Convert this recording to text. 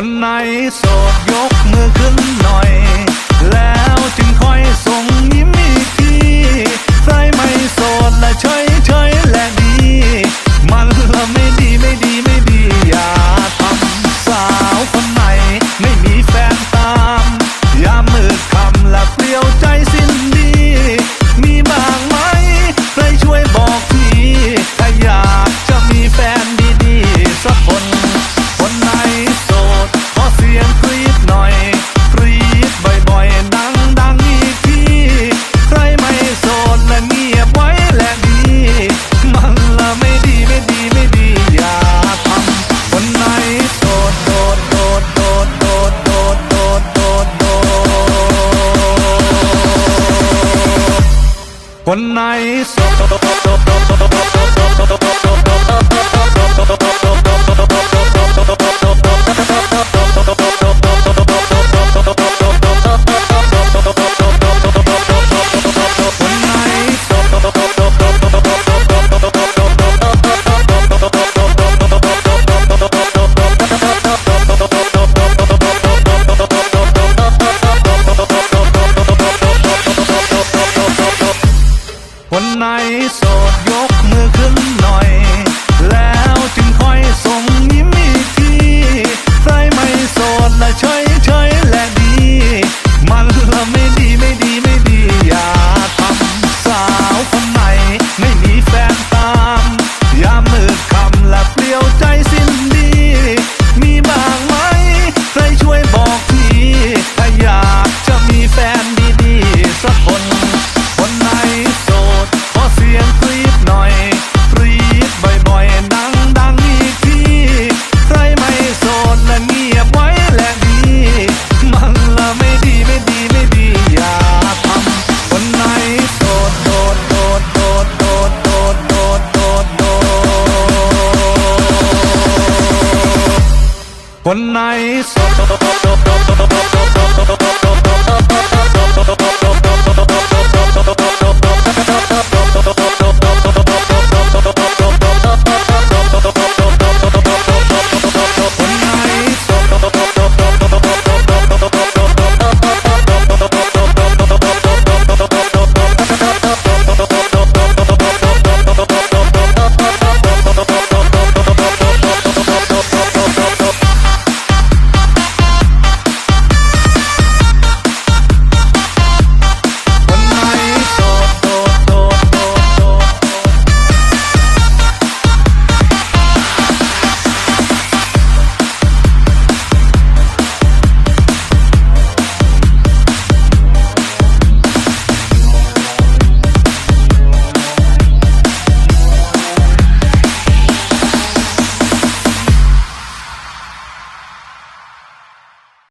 คนไหนโสดยกมือขึ้นหน่อยแล้วจึงค่อยส่งยิ้มอีกทีใครไม่โสดและเฉยเฉยและดีมันละไม่ดีไม่ดีไม่ดีอย่าทำสาวคนไหนไม่มีแฟนตามอย่ามืดคำและเปลี่ยวใจสิ้นดีมีบ้างไหมใครช่วยบอกทีถ้าอยากจะมีแฟนดีๆสักคนคนไหนโสดขอเสียงกรี๊ดหน่อยกรี๊ดบ่อยๆดังอีกทีใครไม่โสดและเงียบไว้และดีมันละไม่ดีไม่ดีไม่ดีอย่าทำคนไหนโสดโดดโดดโดดโดดโดดโดดโดดโดดคนไหนโสดคนไหนโสดยกมือขึ้นหน่อยแล้วจึงค่อยส่งยิ้มอีกทีใครไม่โสดและเฉยเฉยและดีมันละไม่ดีไม่ดีไม่ดีอย่าทำสาวคนไหนไม่มีแฟนตามอย่ามืดคำและเปลี่ยวใจสิ้นดีมีบ้างไหมใครช่วยบอกทีถ้าอยากจะมีแฟนดีๆสักคนคนไหนโสดขอเสียงกรี๊ดหน่อยกรี๊ดบ่อยๆดังอีกทีใครไม่โสดและเงียบไว้และดีมันละไม่ดีไม่ดีไม่ดีอย่าทำคนไหนโสดโดดโดดโดดโดดโดดโดดโดดโดดคนไหนโสด